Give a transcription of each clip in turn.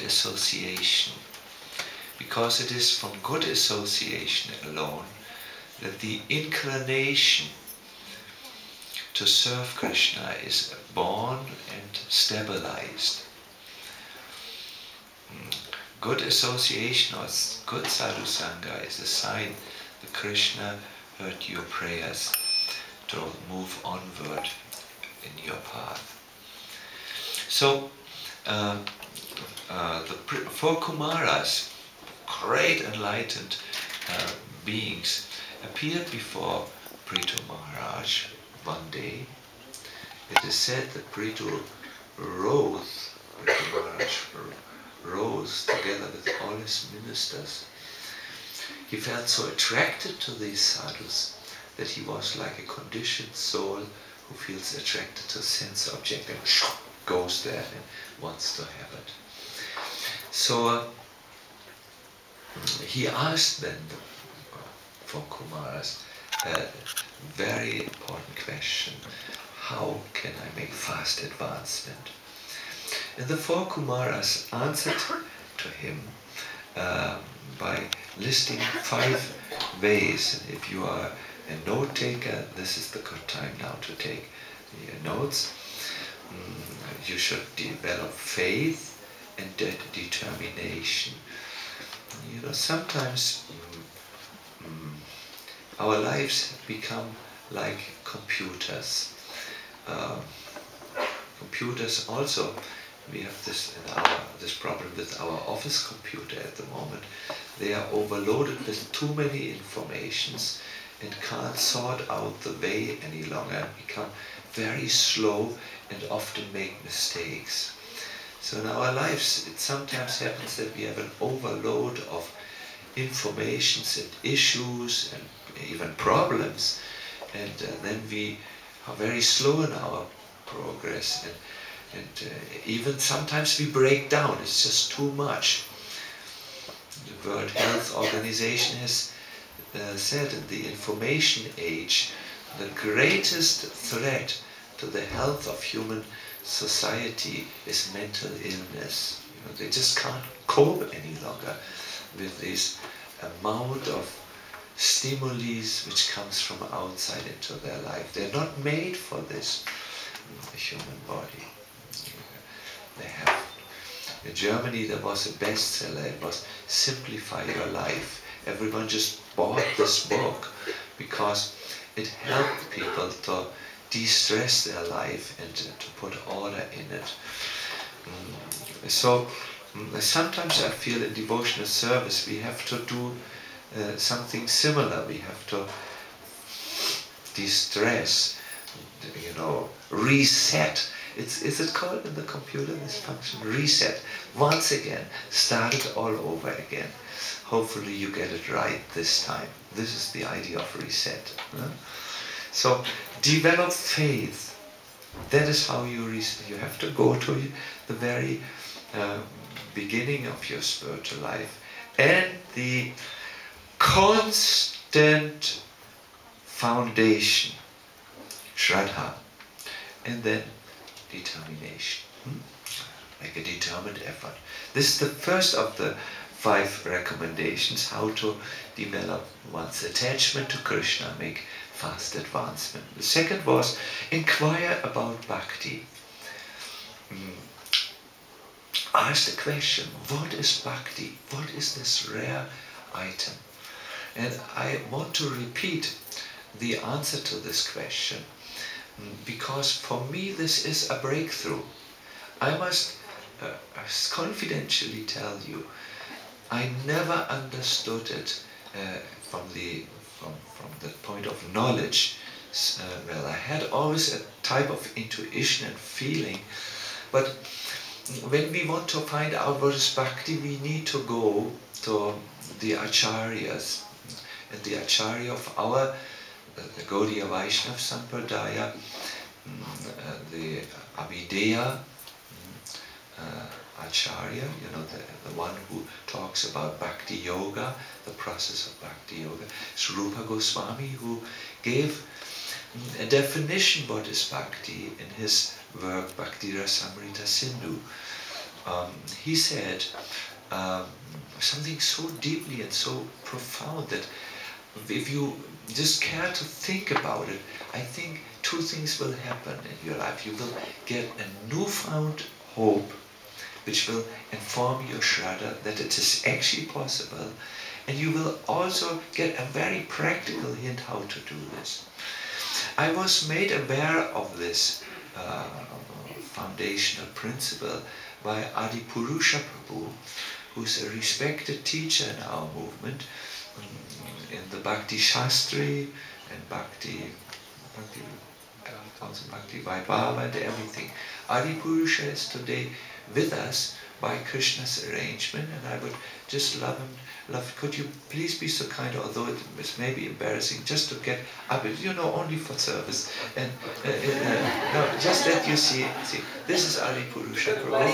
association, because it is from good association alone that the inclination to serve Krishna is born and stabilized. Good association or good sadhu sangha is a sign that Krishna heard your prayers to move onward in your path. So the four Kumaras, great enlightened beings, appeared before Prithu Maharaj one day. It is said that Prithu Maharaj rose together with all his ministers. He felt so attracted to these sadhus that he was like a conditioned soul who feels attracted to a sense object and goes there and wants to have it. So he asked then the four Kumaras a very important question: how can I make fast advancement? And the four Kumaras answered to him by listing 5 ways. And if you are a note taker, this is the good time now to take your notes. You should develop faith and determination. You know, sometimes our lives become like computers. Computers also, we have this problem with our office computer at the moment. They are overloaded with too many informations and can't sort out the way any longer, become very slow and often make mistakes. So in our lives it sometimes happens that we have an overload of informations and issues and even problems, and then we are very slow in our progress, and even sometimes we break down. It's just too much. The World Health Organization has said in the information age, the greatest threat to the health of human society is mental illness. You know, they just can't cope any longer with this amount of stimuli which comes from outside into their life. They're not made for this, the human body. They have. In Germany there was a bestseller, it was Simplify Your Life. Everyone just bought this book because it helped people to de-stress their life and to put order in it. So sometimes I feel in devotional service we have to do something similar. We have to de-stress, you know, reset. Is it called in the computer, this function? Reset. Once again, start it all over again. Hopefully you get it right this time. This is the idea of reset. So develop faith. That is how you reset. You have to go to the very beginning of your spiritual life, and the constant foundation, Shraddha, and then determination, like a determined effort. This is the first of the 5 recommendations, how to develop one's attachment to Krishna, make fast advancement. The second was, inquire about bhakti. Ask the question, what is bhakti? What is this rare item? And I want to repeat the answer to this question, because for me this is a breakthrough. I must confidentially tell you, I never understood it from the point of knowledge. Well, I had always a type of intuition and feeling, but when we want to find out what is bhakti, we need to go to the acharyas. And the acharya of our the Gaudiya Vaishnava Sampradaya, the Abhideya Acharya, you know, the one who talks about Bhakti Yoga, the process of Bhakti Yoga. It's Rupa Goswami who gave a definition what is Bhakti in his work Bhakti Rasamrita Sindhu. he said something so deeply and so profound that if you just care to think about it, I think two things will happen in your life. You will get a newfound hope, which will inform your Shraddha that it is actually possible, and you will also get a very practical hint how to do this. I was made aware of this foundational principle by Adipurusha Prabhu, who's a respected teacher in our movement, in the Bhakti Shastri and Bhakti Vaibhava and everything. Adipurusha is today with us by Krishna's arrangement, and I would just could you please be so kind, although it is maybe embarrassing, just to get up, only for service, and no, just let you see, this is Adipurusha Prabhu.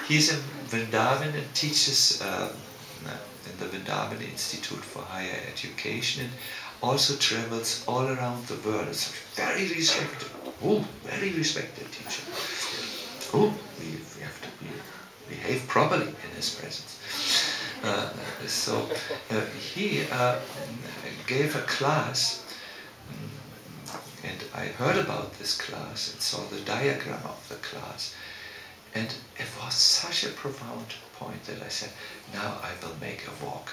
He's in Vrindavan and teaches in the Vrindavan Institute for Higher Education, and also travels all around the world. It's very respected, very respected teacher. We have to behave properly in his presence. So he gave a class, and I heard about this class and saw the diagram of the class. And it was such a profound point that I said, now I will make a walk.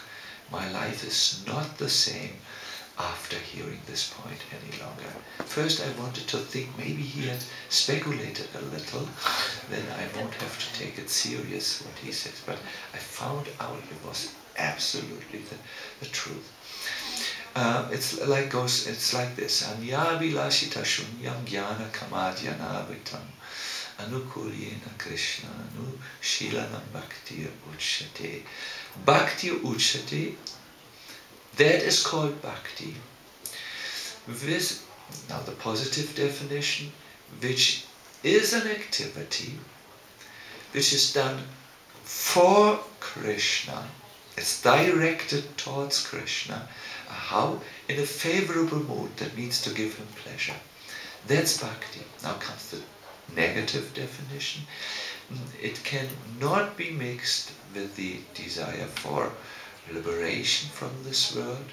My life is not the same after hearing this point any longer. First I wanted to think maybe he had speculated a little, then I won't have to take it serious what he says. But I found out it was absolutely the truth. It's like this. Anya vilashita shunyam jnana kamadhyana vitam anukulina krishna anu shilanam bhakti uchate. Bhakti uchate, that is called bhakti. With, now the positive definition, which is an activity which is done for Krishna. It's directed towards Krishna. How? In a favorable mood, that means to give him pleasure. That's bhakti. Now comes the negative definition. It cannot be mixed with the desire for liberation from this world,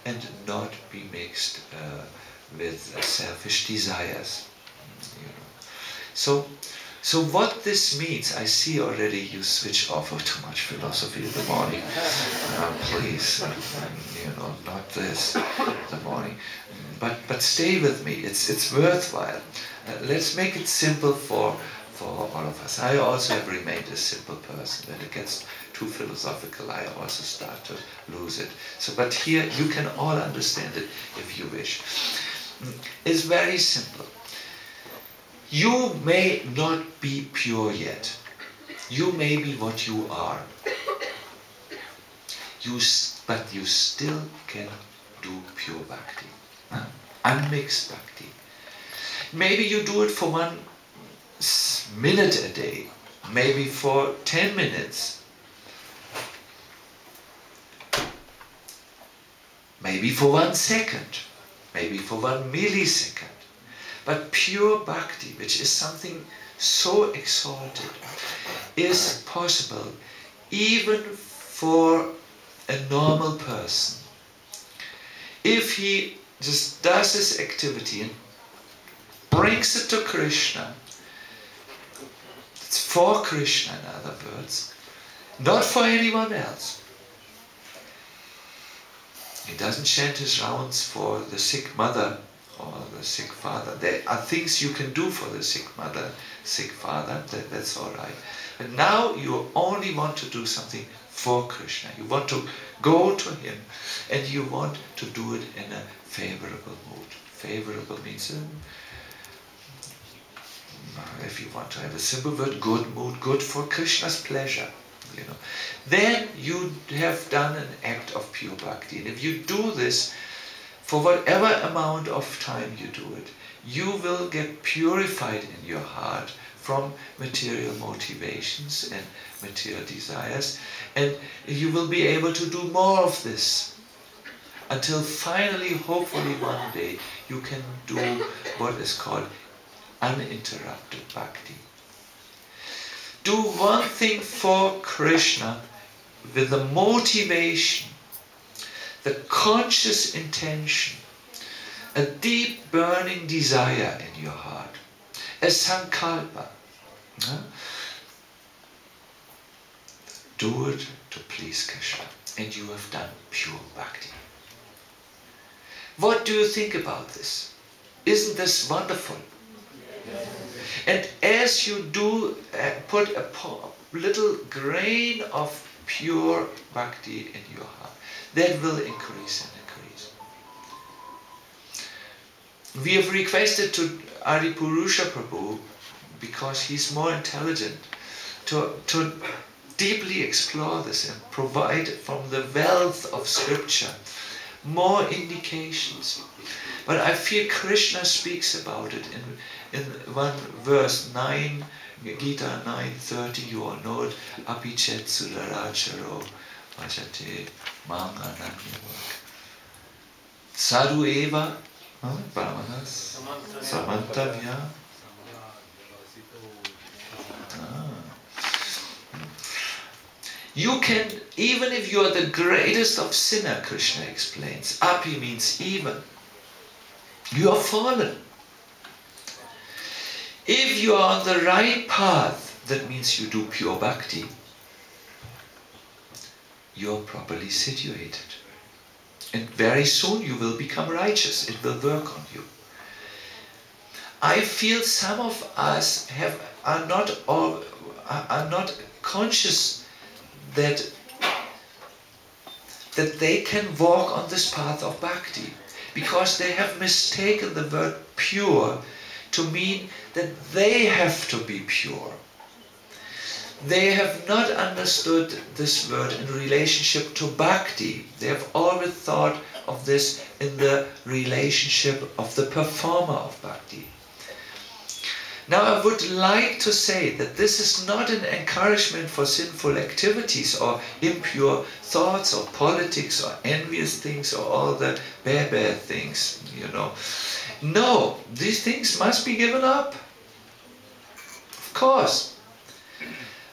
and not be mixed with selfish desires. So what this means, I see already you switch off of too much philosophy in the morning. Please, not this in the morning. But stay with me. It's worthwhile. Let's make it simple for all of us. I also have remained a simple person. When it gets too philosophical, I also start to lose it. So, but here you can all understand it if you wish. It's very simple. You may not be pure yet. You may be what you are. But you still can do pure bhakti. Unmixed bhakti. Maybe you do it for 1 minute a day. Maybe for 10 minutes. Maybe for 1 second. Maybe for 1 millisecond. But pure bhakti, which is something so exalted, is possible even for a normal person. If he just does this activity and brings it to Krishna, it's for Krishna, in other words, not for anyone else. He doesn't chant his rounds for the sick mother or the sick father. There are things you can do for the sick mother, sick father, that's all right. But now you only want to do something for Krishna. You want to go to him, and you want to do it in a favorable mood. Favorable means, if you want to have a simple word, good mood, good for Krishna's pleasure. Then you have done an act of pure bhakti. And if you do this, for whatever amount of time you do it, you will get purified in your heart from material motivations and material desires, and you will be able to do more of this until finally, hopefully one day, you can do what is called uninterrupted bhakti. Do one thing for Krishna with the motivation, the conscious intention, a deep burning desire in your heart, a sankalpa. Do it to please Krishna, and you have done pure bhakti. What do you think about this? Isn't this wonderful? And as you do put a little grain of pure bhakti in your heart, that will increase and increase. We have requested to Adipurusha Prabhu, because he's more intelligent, to deeply explore this and provide from the wealth of scripture more indications. But I feel Krishna speaks about it in one verse 9, Gita 9:30, you all know it, Apichet Sudaracharo Vajate Mang Anagnimak. Sadhu Eva Brahmanas Samantavya. You can, even if you are the greatest of sinner, Krishna explains, api means even, you are fallen. If you are on the right path, that means you do pure bhakti, you are properly situated. And very soon you will become righteous, it will work on you. I feel some of us are not conscious that they can walk on this path of bhakti, because they have mistaken the word pure to mean that they have to be pure. They have not understood this word in relationship to bhakti. They have always thought of this in the relationship of the performer of bhakti. Now I would like to say that this is not an encouragement for sinful activities or impure thoughts or politics or envious things or all the bad things, you know. No, these things must be given up. Of course.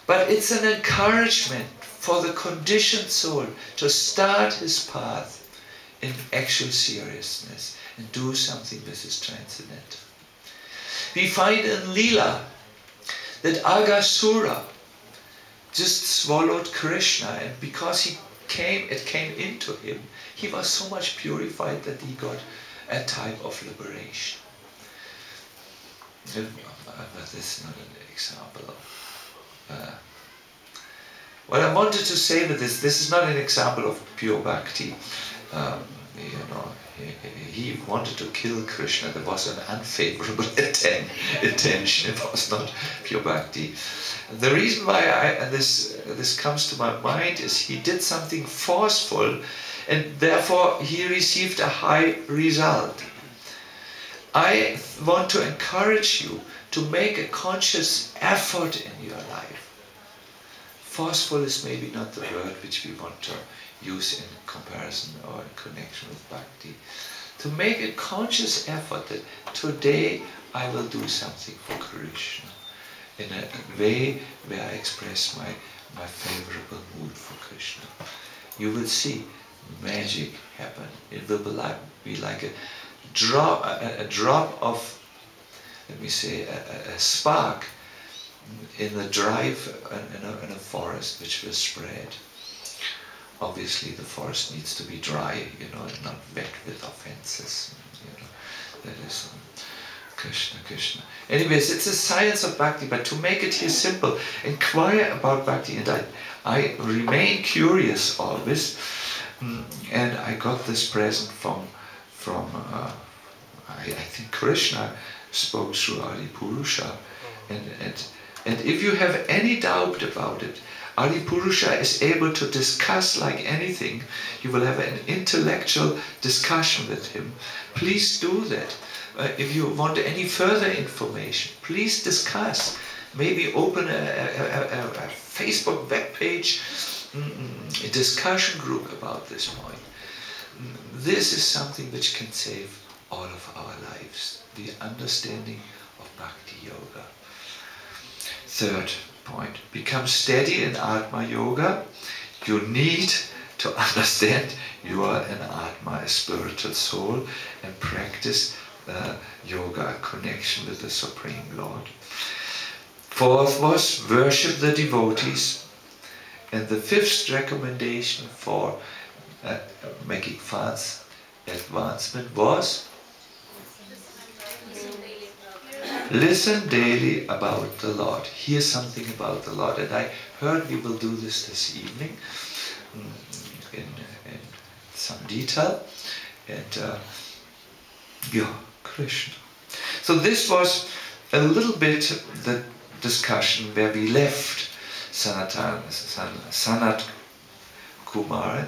But it's an encouragement for the conditioned soul to start his path in actual seriousness and do something that is transcendental. We find in Leela that Aghasura just swallowed Krishna, and because it came into him, he was so much purified that he got a type of liberation. But this is not an example of... what I wanted to say with this is not an example of pure bhakti. You know, he wanted to kill Krishna. There was an unfavorable intention. It was not pure bhakti. The reason why this comes to my mind is he did something forceful, and therefore he received a high result. I want to encourage you to make a conscious effort in your life. Forceful is maybe not the word which we want to use in comparison or in connection with bhakti. To make a conscious effort that today I will do something for Krishna in a way where I express my favorable mood for Krishna. You will see magic happen. It will be like a drop of, let me say, a spark in the drive in a forest which will spread. Obviously the forest needs to be dry, you know, and not wet with offenses, you know. That is Krishna, Krishna. Anyways, it's a science of bhakti, but to make it here simple, inquire about bhakti, and I remain curious always, and I got this present from I think Krishna spoke through Adipurusha, and if you have any doubt about it, Adipurusha is able to discuss like anything. You will have an intellectual discussion with him. Please do that. If you want any further information, please discuss. Maybe open a Facebook web page, a discussion group about this point. this is something which can save all of our lives, the understanding of Bhakti Yoga. Third point, become steady in Atma Yoga. You need to understand you are an Atma, a spiritual soul, and practice yoga, connection with the Supreme Lord. Fourth was worship the devotees. And the fifth recommendation for making fast advancement was listen daily about the Lord. Hear something about the Lord. And I heard we will do this evening in some detail. And yeah, Krishna. So this was a little bit the discussion where we left Sanat-kumara,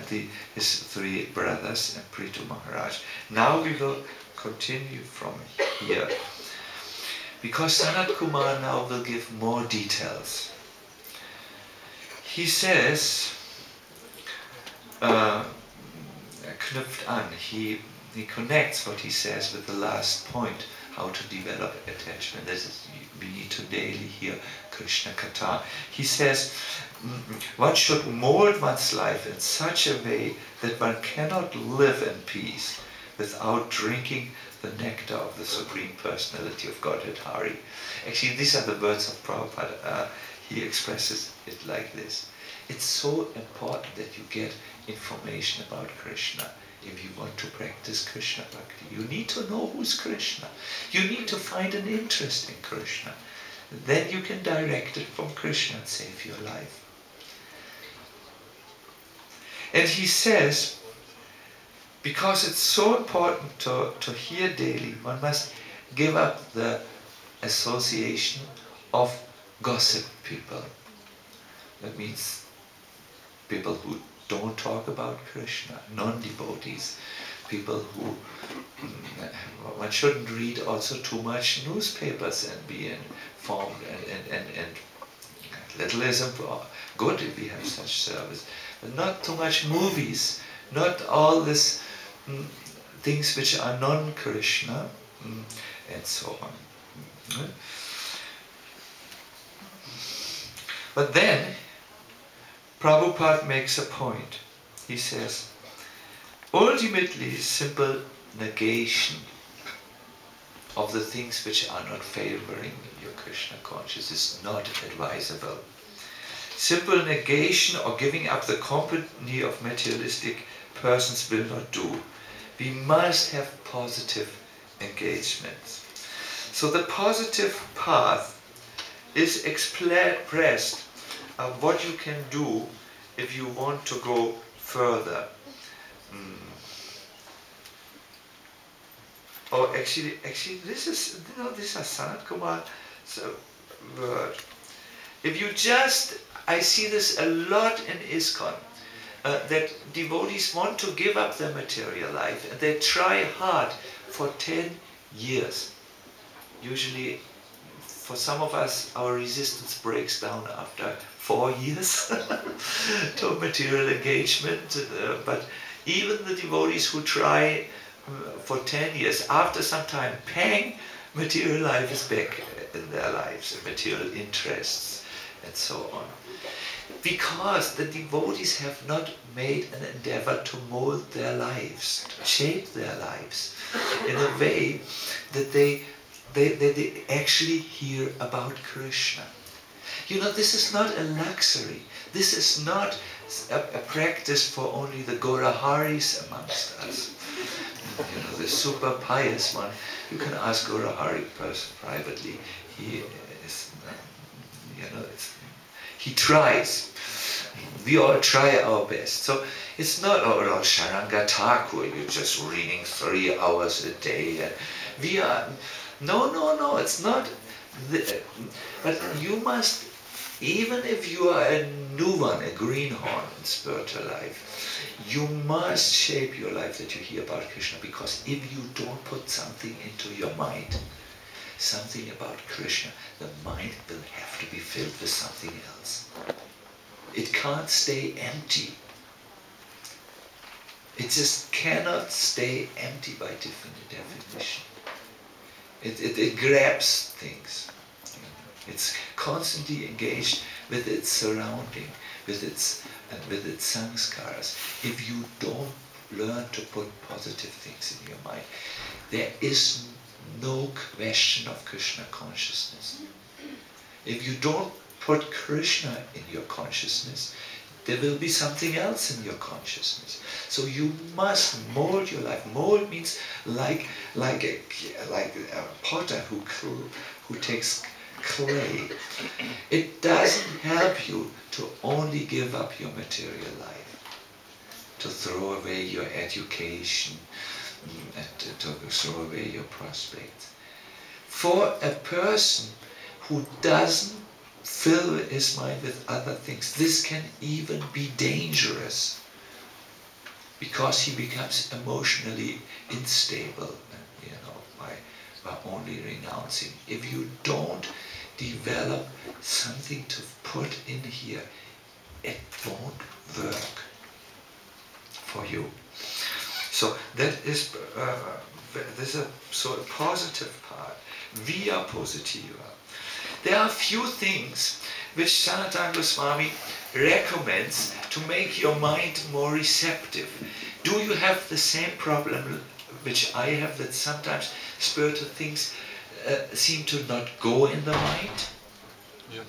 his three brothers, and Prithu Maharaj. Now we will continue from here, because Sanat-kumara now will give more details. He says, knüpft an, he connects what he says with the last point, how to develop attachment. This is, we need to daily hear Krishna Katha. He says, one should mold one's life in such a way that one cannot live in peace without drinking the nectar of the Supreme Personality of Godhead Hari. Actually, these are the words of Prabhupada. He expresses it like this. It's so important that you get information about Krishna. If you want to practice Krishna Bhakti, you need to know who's Krishna. You need to find an interest in Krishna. Then you can direct it from Krishna and save your life. And he says, because it's so important to hear daily, one must give up the association of gossip people. That means people who don't talk about Krishna, non-devotees, people who, one shouldn't read also too much newspapers and be informed, and littleism, good if we have such service, but not too much movies, not all this things which are non-Krishna, and so on. But then, Prabhupada makes a point. He says, ultimately, simple negation of the things which are not favoring your Krishna consciousness is not advisable. Simple negation or giving up the company of materialistic persons will not do. We must have positive engagements. So the positive path is expressed what you can do if you want to go further. Or actually, this is, this is Sanat-kumara's word. If you just, I see this a lot in ISKCON, that devotees want to give up their material life and they try hard for 10 years. Usually, for some of us, our resistance breaks down after 4 years to material engagement, but even the devotees who try for 10 years, after some time, pang, material life is back in their lives, material interests, and so on. Because the devotees have not made an endeavor to mold their lives, to shape their lives in a way that they actually hear about Krishna. You know, this is not a luxury. This is not a practice for only the Gauraharis amongst us. You know, the super pious one, you can ask Gaurahari person privately. He is, you know, he tries. We all try our best. So it's not, oh, Sharanga Thakur, you're just reading 3 hours a day. And we are, no, it's not. But you must, even if you are a new one, a greenhorn in spiritual life, you must shape your life that you hear about Krishna, because if you don't put something into your mind, something about Krishna, the mind will have to be filled with something else. It can't stay empty. It just cannot stay empty by definition. It grabs things. It's constantly engaged with its surrounding, with its sanskaras. If you don't learn to put positive things in your mind, there is no question of Krishna consciousness. If you don't put Krishna in your consciousness, there will be something else in your consciousness. So you must mold your life. Mold means like a potter who takes clay. It doesn't help you to only give up your material life, to throw away your education, and to throw away your prospects. For a person who doesn't fill his mind with other things, this can even be dangerous, because he becomes emotionally unstable, by only renouncing. If you don't develop something to put in here, it won't work for you. So that is a positive part, via positiva. There are few things which Sanat-kumara Swami recommends to make your mind more receptive. Do you have the same problem which I have, that sometimes spiritual things seem to not go in the mind? Yeah.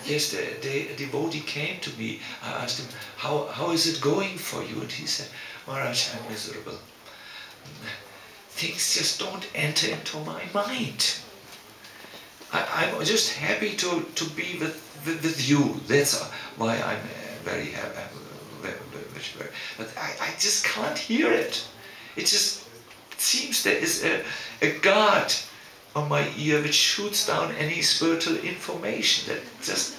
Yes, the devotee came to me. I asked him, how is it going for you? And he said, Maharaj, I'm miserable. Things just don't enter into my mind. I'm just happy to be with you. That's why I'm very happy. But I just can't hear it. It just seems there is a guard on my ear which shoots down any spiritual information. That just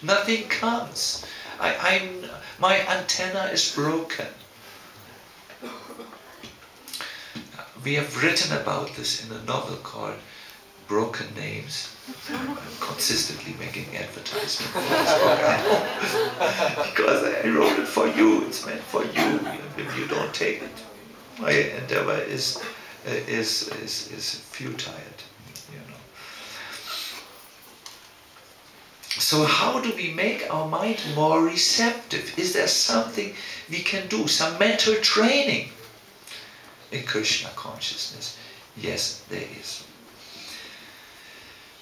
nothing comes. My antenna is broken. We have written about this in a novel called Broken Names. I'm consistently making advertisement for this book. Because I wrote it for you, it's meant for you. If you don't take it, my endeavor is futile, So how do we make our mind more receptive? Is there something we can do, some mental training in Krishna consciousness? Yes, there is.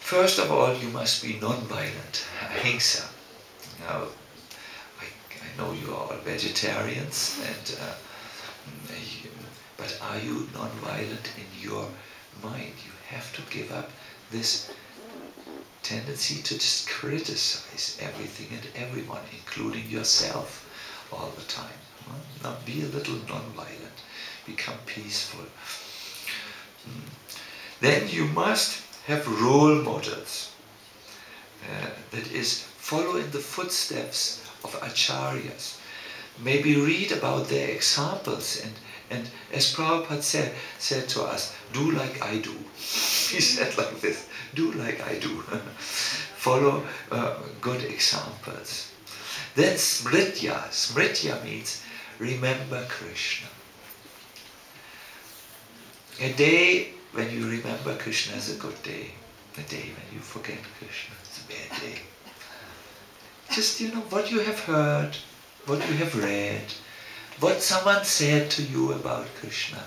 First of all, you must be non-violent, ahimsa. Now, I know you are all vegetarians, but are you non-violent in your mind? You have to give up this tendency to just criticize everything and everyone, including yourself, all the time. Now be a little non-violent, become peaceful. Then you must have role models. That is, follow in the footsteps of acharyas. Maybe read about their examples, and as Prabhupada said to us, do like I do. He said like this, do like I do. Follow good examples. Then smritya. Smritya means remember Krishna. A day when you remember Krishna is a good day. A day when you forget Krishna is a bad day. Just, what you have heard, what you have read, what someone said to you about Krishna.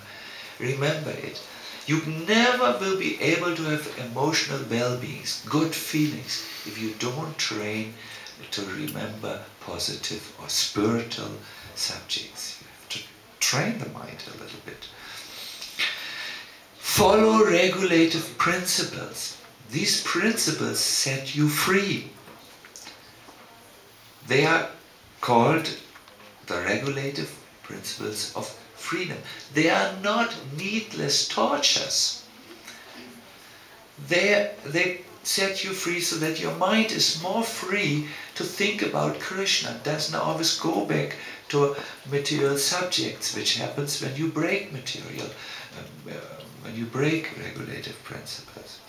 Remember it. You never will be able to have emotional well-beings, good feelings, if you don't train to remember positive or spiritual subjects. You have to train the mind a little bit. Follow regulative principles. These principles set you free. They are called the regulative principles of freedom. They are not needless tortures. They set you free so that your mind is more free to think about Krishna. It doesn't always go back to material subjects, which happens when you break material, when you break regulative principles.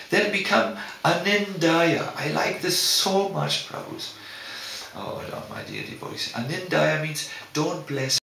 Then become anindaya. I like this so much, Prabhus. Oh, my dear devotees. Anindaya means don't bless